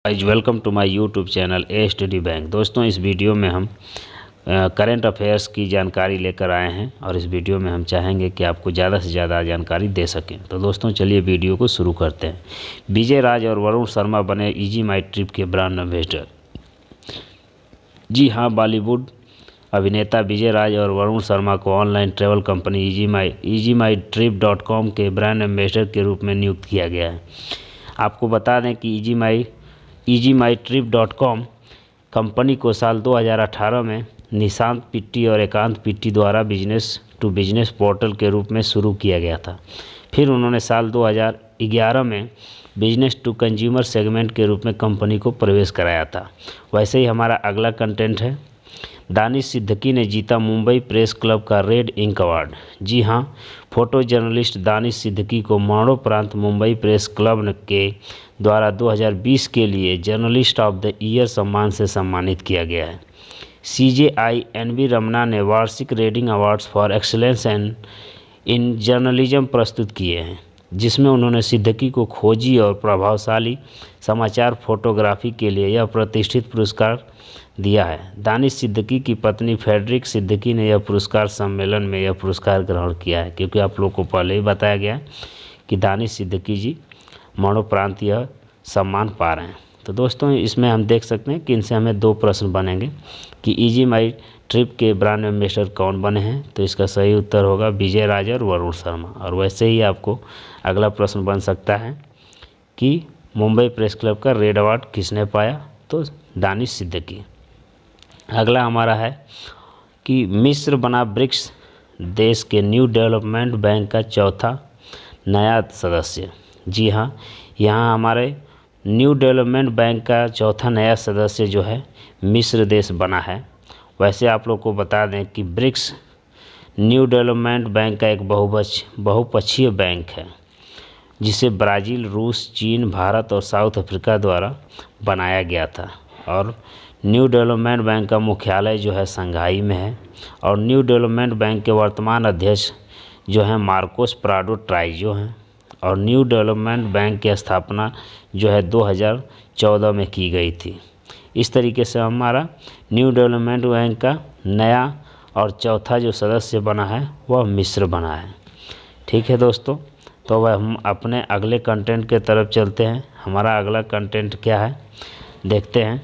Welcome to my YouTube channel A study bank. दोस्तों, इस video में हम करंट अफेयर्स की जानकारी लेकर आए हैं और इस वीडियो में हम चाहेंगे कि आपको ज़्यादा से ज़्यादा जानकारी दे सकें। तो दोस्तों, चलिए वीडियो को शुरू करते हैं। विजय राज और वरुण शर्मा बने इजी माई ट्रिप के ब्रांड एम्बेसडर। जी हाँ, बॉलीवुड अभिनेता विजय राज और वरुण शर्मा को ऑनलाइन ट्रैवल कंपनी EasyMyTrip.com के ब्रांड एम्बेसडर के रूप में नियुक्त किया गया है। आपको बता दें कि EasyMyTrip.com कंपनी को साल 2018 में निशांत पिट्टी और एकांत पिट्टी द्वारा बिजनेस टू बिजनेस पोर्टल के रूप में शुरू किया गया था। फिर उन्होंने साल 2011 में बिजनेस टू कंज्यूमर सेगमेंट के रूप में कंपनी को प्रवेश कराया था। वैसे ही हमारा अगला कंटेंट है, दानिश सिद्दीकी ने जीता मुंबई प्रेस क्लब का रेड इंक अवार्ड। जी हाँ, फोटो जर्नलिस्ट दानिश सिद्दीकी को मरणोपरांत मुंबई प्रेस क्लब के द्वारा 2020 के लिए जर्नलिस्ट ऑफ द ईयर सम्मान से सम्मानित किया गया है। CJI NV रमना ने वार्षिक reading awards for excellence and in journalism प्रस्तुत किए हैं, जिसमें उन्होंने सिद्दीकी को खोजी और प्रभावशाली समाचार फोटोग्राफी के लिए यह प्रतिष्ठित पुरस्कार दिया है। दानिश सिद्दीकी की पत्नी फेडरिक सिद्दीकी ने यह पुरस्कार सम्मेलन में यह पुरस्कार ग्रहण किया है, क्योंकि आप लोगों को पहले ही बताया गया कि दानिश सिद्दीकी जी मरणोपरांत यह सम्मान पा रहे हैं। तो दोस्तों, इसमें हम देख सकते हैं कि इनसे हमें 2 प्रश्न बनेंगे कि इजी माई ट्रिप के ब्रांड एम्बेसडर कौन बने हैं। तो इसका सही उत्तर होगा विजय राज और वरुण शर्मा। और वैसे ही आपको अगला प्रश्न बन सकता है कि मुंबई प्रेस क्लब का रेड अवार्ड किसने पाया, तो दानिश सिद्दीकी। अगला हमारा है कि मिस्र बना ब्रिक्स देश के न्यू डेवलपमेंट बैंक का चौथा नया सदस्य। जी हाँ, यहाँ हमारे न्यू डेवलपमेंट बैंक का चौथा नया सदस्य जो है मिस्र देश बना है। वैसे आप लोग को बता दें कि ब्रिक्स न्यू डेवलपमेंट बैंक का एक बहुपक्षीय बैंक है, जिसे ब्राज़ील, रूस, चीन, भारत और साउथ अफ्रीका द्वारा बनाया गया था। और न्यू डेवलपमेंट बैंक का मुख्यालय जो है शंघाई में है। और न्यू डेवलपमेंट बैंक के वर्तमान अध्यक्ष जो हैं मार्कोस प्राडो ट्राइजो हैं। और न्यू डेवलपमेंट बैंक की स्थापना जो है 2014 में की गई थी। इस तरीके से हमारा न्यू डेवलपमेंट बैंक का नया और चौथा जो सदस्य बना है वह मिस्र बना है। ठीक है दोस्तों, तो वह हम अपने अगले कंटेंट के तरफ चलते हैं। हमारा अगला कंटेंट क्या है देखते हैं।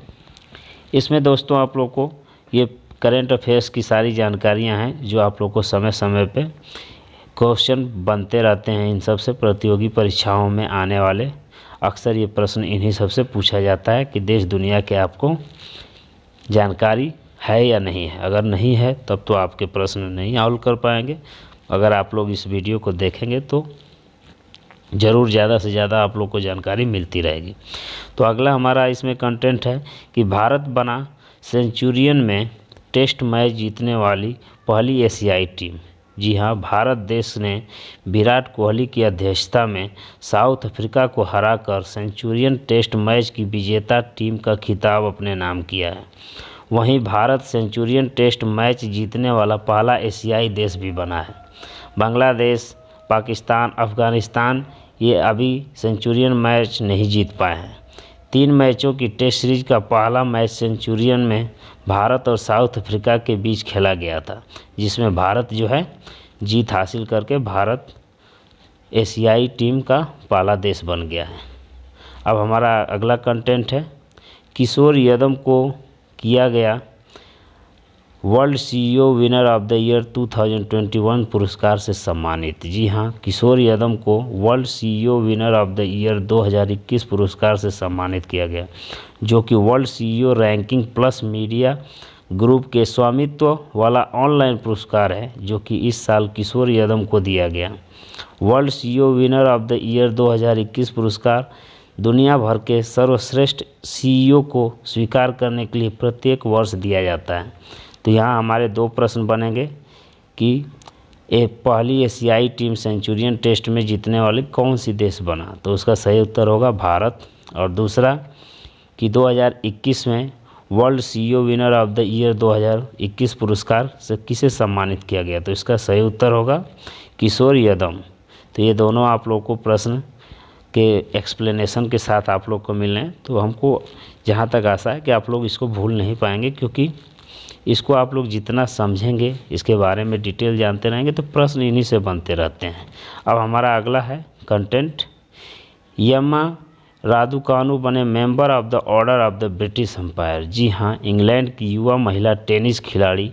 इसमें दोस्तों आप लोग को ये करंट अफेयर्स की सारी जानकारियां हैं जो आप लोग को समय समय पे क्वेश्चन बनते रहते हैं। इन सब से प्रतियोगी परीक्षाओं में आने वाले अक्सर ये प्रश्न इन्हीं सब से पूछा जाता है कि देश दुनिया के आपको जानकारी है या नहीं है। अगर नहीं है तब तो आपके प्रश्न नहीं हल कर पाएंगे। अगर आप लोग इस वीडियो को देखेंगे तो ज़रूर ज़्यादा से ज़्यादा आप लोग को जानकारी मिलती रहेगी। तो अगला हमारा इसमें कंटेंट है कि भारत बना सेंचुरियन में टेस्ट मैच जीतने वाली पहली एशियाई टीम। जी हाँ, भारत देश ने विराट कोहली की अध्यक्षता में साउथ अफ्रीका को हराकर सेंचुरियन टेस्ट मैच की विजेता टीम का खिताब अपने नाम किया है। वहीं भारत सेंचुरियन टेस्ट मैच जीतने वाला पहला एशियाई देश भी बना है। बांग्लादेश, पाकिस्तान, अफ़गानिस्तान ये अभी सेंचुरियन मैच नहीं जीत पाए हैं। 3 मैचों की टेस्ट सीरीज का पहला मैच सेंचुरियन में भारत और साउथ अफ्रीका के बीच खेला गया था, जिसमें भारत जो है जीत हासिल करके भारत एशियाई टीम का पहला देश बन गया है। अब हमारा अगला कंटेंट है, किशोर यादव को किया गया world CEO winner of the year 2021 पुरस्कार से सम्मानित। जी हाँ, किशोर यादव को world CEO winner of the year 2021 पुरस्कार से सम्मानित किया गया, जो कि world CEO ranking plus media group के स्वामित्व वाला ऑनलाइन पुरस्कार है, जो कि इस साल किशोर यादव को दिया गया। World CEO winner of the year 2021 पुरस्कार दुनिया भर के सर्वश्रेष्ठ CEO को स्वीकार करने के लिए प्रत्येक वर्ष दिया जाता है। तो यहाँ हमारे 2 प्रश्न बनेंगे कि पहली एशियाई टीम सेंचुरियन टेस्ट में जीतने वाली कौन सी देश बना, तो उसका सही उत्तर होगा भारत। और दूसरा कि 2021 में world CEO winner of the year 2021 पुरस्कार से किसे सम्मानित किया गया, तो इसका सही उत्तर होगा किशोर यादव। तो ये दोनों आप लोग को प्रश्न के एक्सप्लेनेशन के साथ आप लोग को मिल रहे हैं। तो हमको जहाँ तक आशा है कि आप लोग इसको भूल नहीं पाएंगे, क्योंकि इसको आप लोग जितना समझेंगे, इसके बारे में डिटेल जानते रहेंगे, तो प्रश्न इन्हीं से बनते रहते हैं। अब हमारा अगला है कंटेंट, एम्मा रादुकानु बने member of the order of the British Empire. जी हाँ, इंग्लैंड की युवा महिला टेनिस खिलाड़ी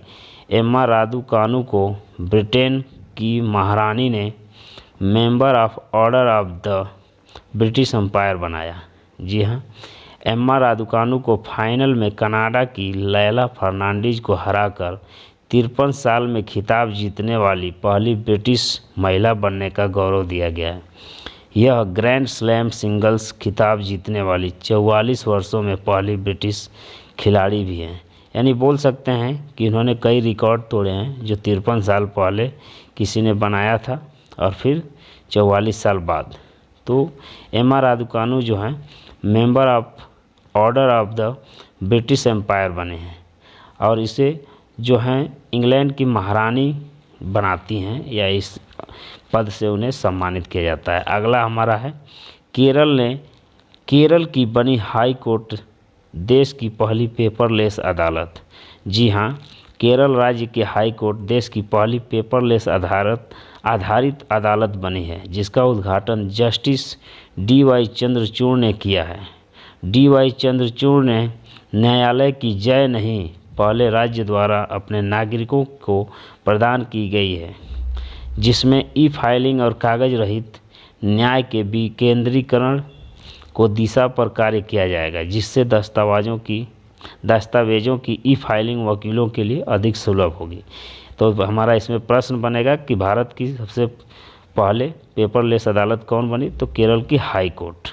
एम्मा रादुकानु को ब्रिटेन की महारानी ने Member of Order of the British Empire बनाया। जी हाँ, एम्मा रादुकानु को फाइनल में कनाडा की लैला फर्नांडीज को हराकर 53 साल में खिताब जीतने वाली पहली ब्रिटिश महिला बनने का गौरव दिया गया है। यह ग्रैंड स्लैम सिंगल्स खिताब जीतने वाली 44 वर्षों में पहली ब्रिटिश खिलाड़ी भी हैं। यानी बोल सकते हैं कि इन्होंने कई रिकॉर्ड तोड़े हैं जो 53 साल पहले किसी ने बनाया था और फिर 44 साल बाद। तो एम्मा रादुकानु जो हैं member of Order of the British Empire बने हैं और इसे जो हैं इंग्लैंड की महारानी बनाती हैं या इस पद से उन्हें सम्मानित किया जाता है। अगला हमारा है केरल की बनी हाई कोर्ट देश की पहली पेपरलेस अदालत। जी हाँ, केरल राज्य की हाई कोर्ट देश की पहली पेपरलेस आधारित अदालत बनी है, जिसका उद्घाटन जस्टिस डी.वाई. चंद्रचूड़ ने किया है। डी.वाई. चंद्रचूड़ ने न्यायालय की जय नहीं पहले राज्य द्वारा अपने नागरिकों को प्रदान की गई है, जिसमें ई फाइलिंग और कागज रहित न्याय के विकेंद्रीकरण को दिशा पर कार्य किया जाएगा, जिससे दस्तावेजों की ई फाइलिंग वकीलों के लिए अधिक सुलभ होगी। तो हमारा इसमें प्रश्न बनेगा कि भारत की सबसे पहले पेपरलेस अदालत कौन बनी, तो केरल की हाई कोर्ट।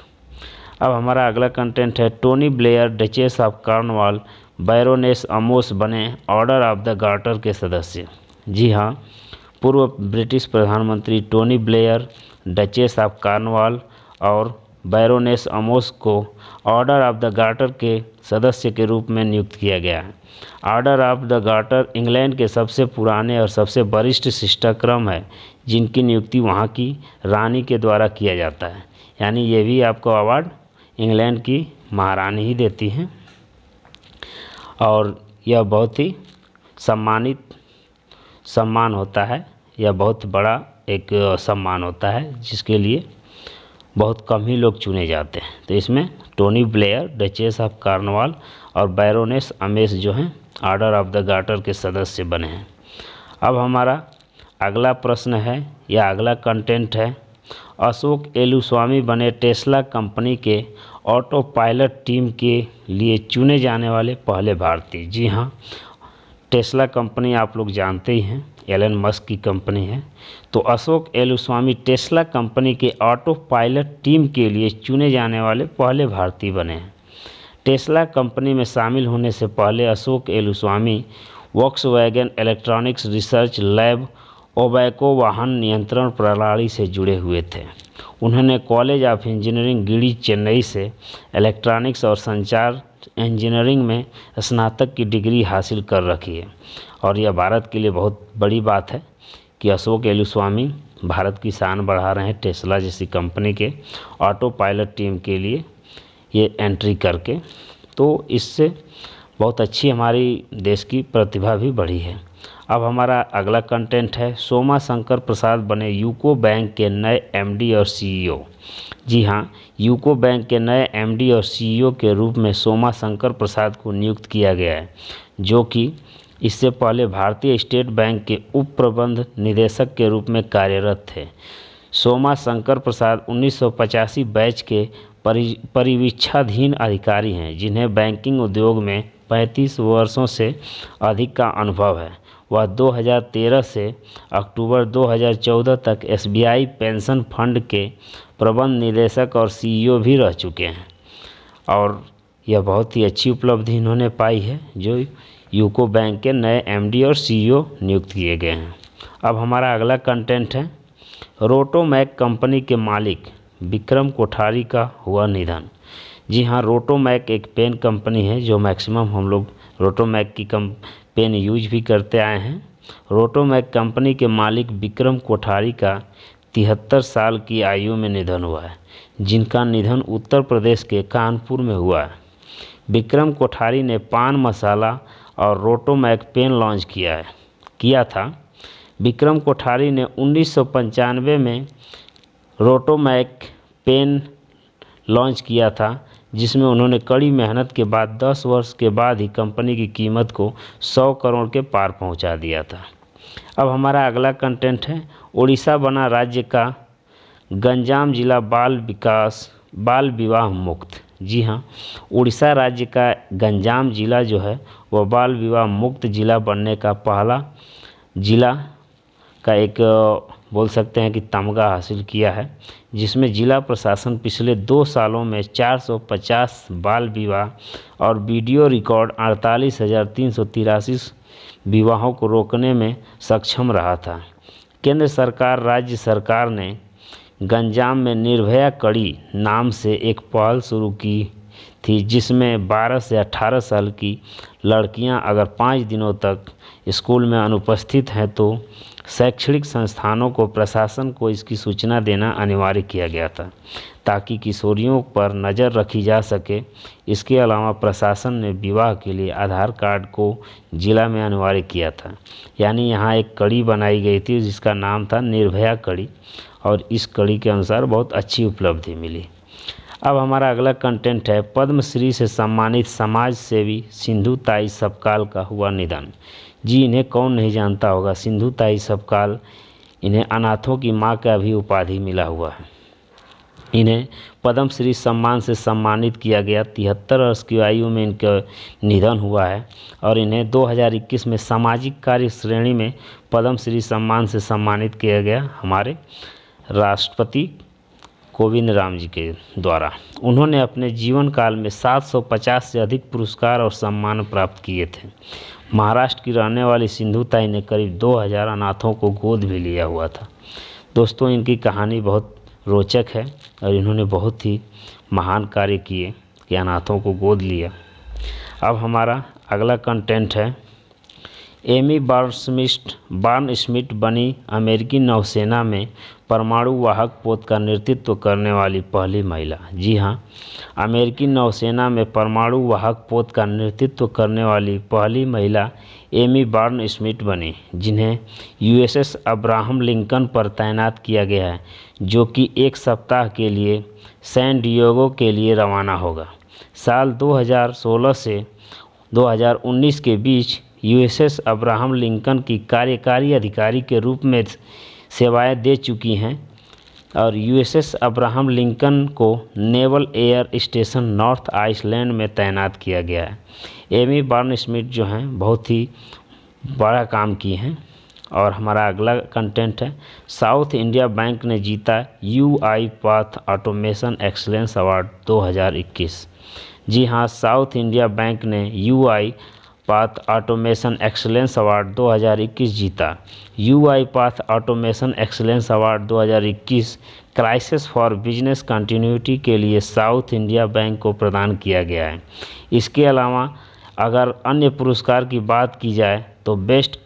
अब हमारा अगला कंटेंट है Tony Blair Duchess of Cornwall Baroness Amos बने ऑर्डर ऑफ द गार्टर के सदस्य। जी हाँ, पूर्व ब्रिटिश प्रधानमंत्री Tony Blair Duchess of Cornwall और बैरोनेस अमोस को ऑर्डर ऑफ द गार्टर के सदस्य के रूप में नियुक्त किया गया है। Order of the Garter England के सबसे पुराने और सबसे वरिष्ठ शिष्टाक्रम है, जिनकी नियुक्ति वहाँ की रानी के द्वारा किया जाता है। यानी ये भी आपको अवार्ड इंग्लैंड की महारानी ही देती हैं और यह बहुत ही सम्मान होता है। यह बहुत बड़ा एक सम्मान होता है जिसके लिए बहुत कम ही लोग चुने जाते हैं। तो इसमें Tony Blair Duchess of Cornwall और बैरोनेस अमेस जो हैं ऑर्डर ऑफ द गार्टर के सदस्य बने हैं। अब हमारा अगला प्रश्न है या अगला कंटेंट है अशोक एलुस्वामी बने टेस्ला कंपनी के ऑटो पायलट टीम के लिए चुने जाने वाले पहले भारतीय। जी हाँ, टेस्ला कंपनी आप लोग जानते ही हैं, एलन मस्क की कंपनी है। तो अशोक एलुस्वामी टेस्ला कंपनी के ऑटो पायलट टीम के लिए चुने जाने वाले पहले भारतीय बने हैं। टेस्ला कंपनी में शामिल होने से पहले Ashok Elluswamy Volkswagen electronics research lab ओबैको वाहन नियंत्रण प्रणाली से जुड़े हुए थे। उन्होंने college of engineering Guindy Chennai से इलेक्ट्रॉनिक्स और संचार इंजीनियरिंग में स्नातक की डिग्री हासिल कर रखी है। और यह भारत के लिए बहुत बड़ी बात है कि अशोक एलुस्वामी भारत की शान बढ़ा रहे हैं टेस्ला जैसी कंपनी के ऑटो पायलट टीम के लिए ये एंट्री करके। तो इससे बहुत अच्छी हमारी देश की प्रतिभा भी बढ़ी है। अब हमारा अगला कंटेंट है सोमा शंकर प्रसाद बने यूको बैंक के नए एमडी और सीईओ। जी हाँ, यूको बैंक के नए एमडी और सीईओ के रूप में सोमा शंकर प्रसाद को नियुक्त किया गया है, जो कि इससे पहले भारतीय स्टेट बैंक के उप प्रबंध निदेशक के रूप में कार्यरत थे। सोमा शंकर प्रसाद 1985 बैच के परिवीक्षाधीन अधिकारी हैं, जिन्हें बैंकिंग उद्योग में 35 वर्षों से अधिक का अनुभव है। वह 2013 से अक्टूबर 2014 तक एसबीआई पेंशन फंड के प्रबंध निदेशक और सीईओ भी रह चुके हैं और यह बहुत ही अच्छी उपलब्धि इन्होंने पाई है, जो यूको बैंक के नए एमडी और सीईओ नियुक्त किए गए हैं। अब हमारा अगला कंटेंट है रोटोमैक कंपनी के मालिक विक्रम कोठारी का हुआ निधन। जी हाँ, रोटोमैक एक पेन कंपनी है जो मैक्सिमम हम लोग रोटोमैक की पेन यूज भी करते आए हैं। रोटोमैक कंपनी के मालिक विक्रम कोठारी का 73 साल की आयु में निधन हुआ है, जिनका निधन उत्तर प्रदेश के कानपुर में हुआ है। विक्रम कोठारी ने पान मसाला और रोटोमैक पेन लॉन्च किया था। विक्रम कोठारी ने 1995 में रोटोमैक पेन लॉन्च किया था, जिसमें उन्होंने कड़ी मेहनत के बाद 10 वर्ष के बाद ही कंपनी की कीमत को 100 करोड़ के पार पहुंचा दिया था। अब हमारा अगला कंटेंट है, उड़ीसा बना राज्य का गंजाम जिला बाल विवाह मुक्त। जी हाँ, उड़ीसा राज्य का गंजाम जिला जो है वह बाल विवाह मुक्त जिला बनने का पहला जिला का एक बोल सकते हैं कि तमगा हासिल किया है, जिसमें जिला प्रशासन पिछले 2 सालों में 450 बाल विवाह और वीडियो रिकॉर्ड 48,383 विवाहों को रोकने में सक्षम रहा था। केंद्र सरकार राज्य सरकार ने गंजाम में निर्भया कड़ी नाम से एक पहल शुरू की थी, जिसमें 12 से 18 साल की लड़कियां अगर 5 दिनों तक स्कूल में अनुपस्थित हैं तो शैक्षणिक संस्थानों को प्रशासन को इसकी सूचना देना अनिवार्य किया गया था, ताकि किशोरियों पर नज़र रखी जा सके। इसके अलावा प्रशासन ने विवाह के लिए आधार कार्ड को जिला में अनिवार्य किया था। यानी यहाँ एक कड़ी बनाई गई थी जिसका नाम था निर्भया कड़ी, और इस कड़ी के अनुसार बहुत अच्छी उपलब्धि मिली। अब हमारा अगला कंटेंट है, पद्मश्री से सम्मानित समाज सेवी सिंधु ताई सपकाल का हुआ निधन। जी, इन्हें कौन नहीं जानता होगा, सिंधु ताई सपकाल। इन्हें अनाथों की मां का भी उपाधि मिला हुआ है। इन्हें पद्मश्री सम्मान से सम्मानित किया गया। 73 वर्ष की आयु में इनका निधन हुआ है, और इन्हें 2021 में सामाजिक कार्य श्रेणी में पद्मश्री सम्मान से सम्मानित किया गया हमारे राष्ट्रपति कोविंद राम जी के द्वारा। उन्होंने अपने जीवन काल में 750 से अधिक पुरस्कार और सम्मान प्राप्त किए थे। महाराष्ट्र की रहने वाली सिंधु ताई ने करीब 2000 अनाथों को गोद भी लिया हुआ था। दोस्तों, इनकी कहानी बहुत रोचक है और इन्होंने बहुत ही महान कार्य किए कि अनाथों को गोद लिया। अब हमारा अगला कंटेंट है, एमी बार्नस्मिथ बनी अमेरिकी नौसेना में परमाणु वाहक पोत का नेतृत्व करने वाली पहली महिला। जी हाँ, अमेरिकी नौसेना में परमाणु वाहक पोत का नेतृत्व करने वाली पहली महिला एमी बार्नस्मिथ बनी, जिन्हें यूएसएस अब्राहम लिंकन पर तैनात किया गया है, जो कि 1 सप्ताह के लिए सैन डिएगो के लिए रवाना होगा। साल 2016 से 2019 के बीच यूएसएस अब्राहम लिंकन की कार्यकारी अधिकारी के रूप में सेवाएं दे चुकी हैं, और यूएसएस अब्राहम लिंकन को Naval Air Station North Iceland में तैनात किया गया है। एमी बार्नस्मिथ जो हैं बहुत ही बड़ा काम की हैं। और हमारा अगला कंटेंट है, साउथ इंडिया बैंक ने जीता UI path automation excellence award 2021। जी हाँ, साउथ इंडिया बैंक ने UI path automation excellence award 2021 जीता। UI path automation excellence award 2021 crisis for business continuity के लिए साउथ इंडिया बैंक को प्रदान किया गया है। इसके अलावा अगर अन्य पुरस्कार की बात की जाए तो बेस्ट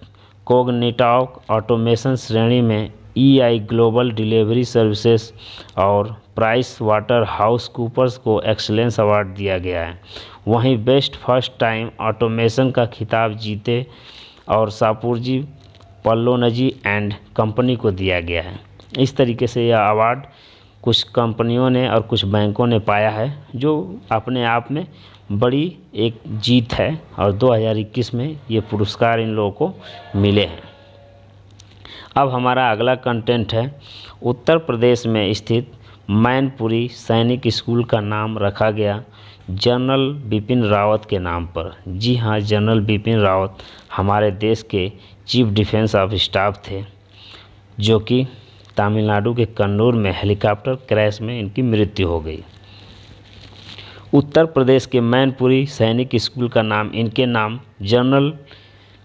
कोग्निटिव ऑटोमेशन श्रेणी में ईआई ग्लोबल डिलीवरी सर्विसेज और प्राइस वाटर हाउस कूपर्स को एक्सीलेंस अवार्ड दिया गया है। वहीं बेस्ट फर्स्ट टाइम ऑटोमेशन का खिताब जीते और सापुरजी पल्लोनजी एंड कंपनी को दिया गया है। इस तरीके से यह अवार्ड कुछ कंपनियों ने और कुछ बैंकों ने पाया है, जो अपने आप में बड़ी एक जीत है, और 2021 में ये पुरस्कार इन लोगों को मिले हैं। अब हमारा अगला कंटेंट है, उत्तर प्रदेश में स्थित मैनपुरी सैनिक स्कूल का नाम रखा गया जनरल बिपिन रावत के नाम पर। जी हाँ, जनरल बिपिन रावत हमारे देश के चीफ डिफेंस ऑफ स्टाफ थे, जो कि तमिलनाडु के कन्नूर में हेलीकॉप्टर क्रैश में इनकी मृत्यु हो गई। उत्तर प्रदेश के मैनपुरी सैनिक स्कूल का नाम इनके नाम जनरल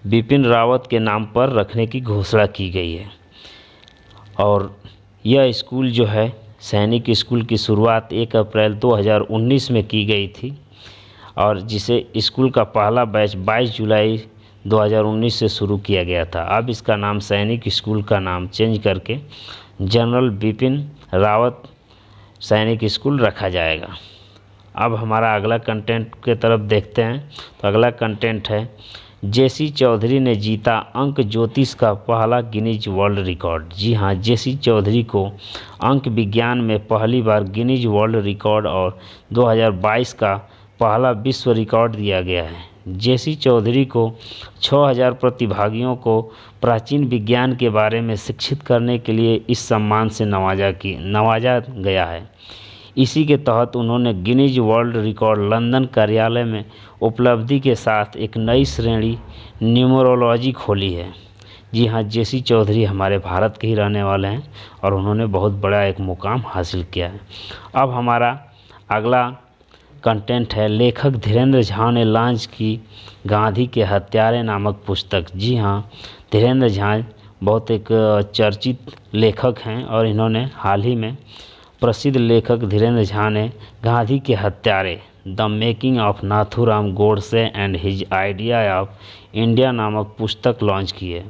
बिपिन रावत के नाम पर रखने की घोषणा की गई है। और यह स्कूल जो है, सैनिक स्कूल की शुरुआत 1 अप्रैल 2019 में की गई थी, और जिसे स्कूल का पहला बैच 22 जुलाई 2019 से शुरू किया गया था। अब इसका नाम सैनिक स्कूल का नाम चेंज करके जनरल बिपिन रावत सैनिक स्कूल रखा जाएगा। अब हमारा अगला कंटेंट के तरफ देखते हैं। तो अगला कंटेंट है, जेसी चौधरी ने जीता अंक ज्योतिष का पहला गिनीज वर्ल्ड रिकॉर्ड। जी हाँ, जेसी चौधरी को अंक विज्ञान में पहली बार गिनीज वर्ल्ड रिकॉर्ड और 2022 का पहला विश्व रिकॉर्ड दिया गया है। जेसी चौधरी को 6000 प्रतिभागियों को प्राचीन विज्ञान के बारे में शिक्षित करने के लिए इस सम्मान से नवाजा गया है। इसी के तहत उन्होंने गिनीज वर्ल्ड रिकॉर्ड लंदन कार्यालय में उपलब्धि के साथ एक नई श्रेणी न्यूमरोलॉजी खोली है। जी हाँ, जेसी चौधरी हमारे भारत के ही रहने वाले हैं और उन्होंने बहुत बड़ा एक मुकाम हासिल किया है। अब हमारा अगला कंटेंट है, लेखक धीरेन्द्र झा ने लॉन्च की गांधी के हत्यारे नामक पुस्तक। जी हाँ, धीरेन्द्र झा बहुत एक चर्चित लेखक हैं और इन्होंने हाल ही में प्रसिद्ध लेखक धीरेन्द्र झा ने गांधी के हत्यारे the making of Nathuram Godse and his idea of India नामक पुस्तक लॉन्च की है।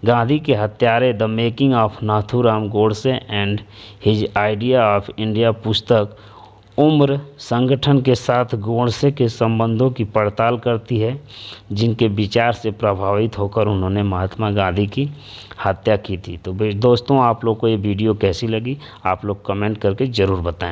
गांधी के हत्यारे the making of Nathuram Godse and his idea of India पुस्तक उम्र संगठन के साथ गोडसे के संबंधों की पड़ताल करती है, जिनके विचार से प्रभावित होकर उन्होंने महात्मा गांधी की हत्या की थी। तो दोस्तों, आप लोग को ये वीडियो कैसी लगी, आप लोग कमेंट करके ज़रूर बताएं।